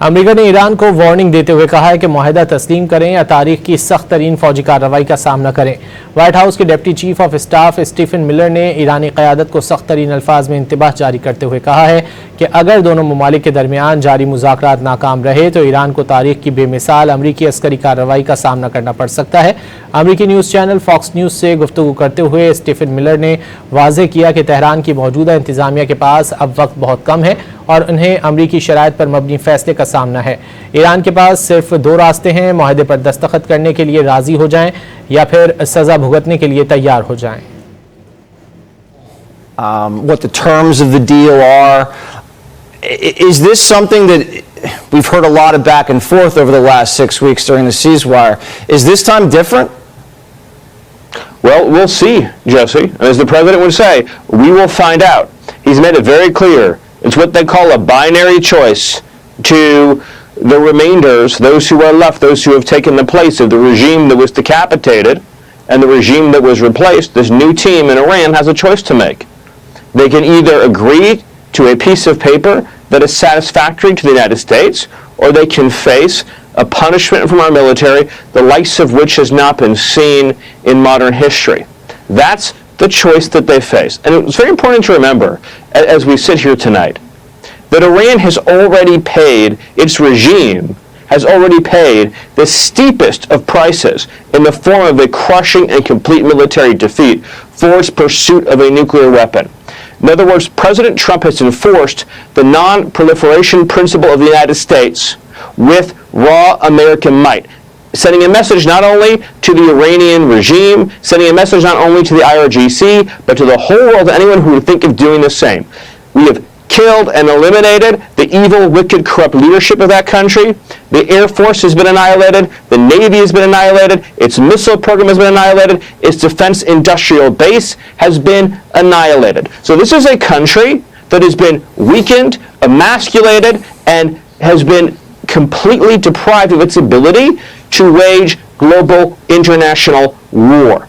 America ने Iran को warning देते हुए कहा है कि मुआहदा तस्लीम करें या तारीख की सख्त तरीन फौजी कार्रवाई का सामना करें। वाइट हाउस के deputy chief of staff Stephen Miller ने ईरानी क़यादत को सख्त तरीन अल्फाज में इंतबाह जारी करते हुए कहा है कि अगर दोनों ममालिक के दरमियान जारी मुज़ाकरात नाकाम रहे तो ईरान को तारीख की बेमिसाल अमरीकी अस्करी कार्रवाई का सामना करना पड़ सकता है। अमरीकी न्यूज़ चैनल फॉक्स न्यूज़ से गुफ्तगू करते हुए स्टीफन मिलर ने वाज़ेह किया कि तेहरान की मौजूदा इंतज़ामिया के पास अब वक्त बहुत कम है और उन्हें अमरीकी शराइत पर मबनी फैसले का सामना है। ईरान के पास सिर्फ दो रास्ते हैं, मुआहदे पर दस्तखत करने के लिए राजी हो जाएं या फिर सजा भुगतने के लिए तैयार हो जाएं। What the terms of the deal are. Is this something that we've heard a lot of back and forth over the last 6 weeks during the ceasefire? Is this time different? Well, we'll see, Jesse. As the president would say, we will find out. He's made it very clear. It's what they call a binary choice to the remainders, those who are left, those who have taken the place of the regime that was decapitated and the regime that was replaced. This new team in Iran has a choice to make. They can either agree to a piece of paper that is satisfactory to the United States, or they can face a punishment from our military, the likes of which has not been seen in modern history. That's the choice that they face. And it's very important to remember, as we sit here tonight, that Iran has already paid, its regime has already paid the steepest of prices in the form of a crushing and complete military defeat for its pursuit of a nuclear weapon. In other words, President Trump has enforced the non-proliferation principle of the United States with raw American might, sending a message not only to the Iranian regime, sending a message not only to the IRGC, but to the whole world, to anyone who would think of doing the same. We have killed and eliminated the evil, wicked, corrupt leadership of that country. The Air Force has been annihilated. The Navy has been annihilated. Its missile program has been annihilated. Its defense industrial base has been annihilated. So this is a country that has been weakened, emasculated, and has been completely deprived of its ability to wage global international war.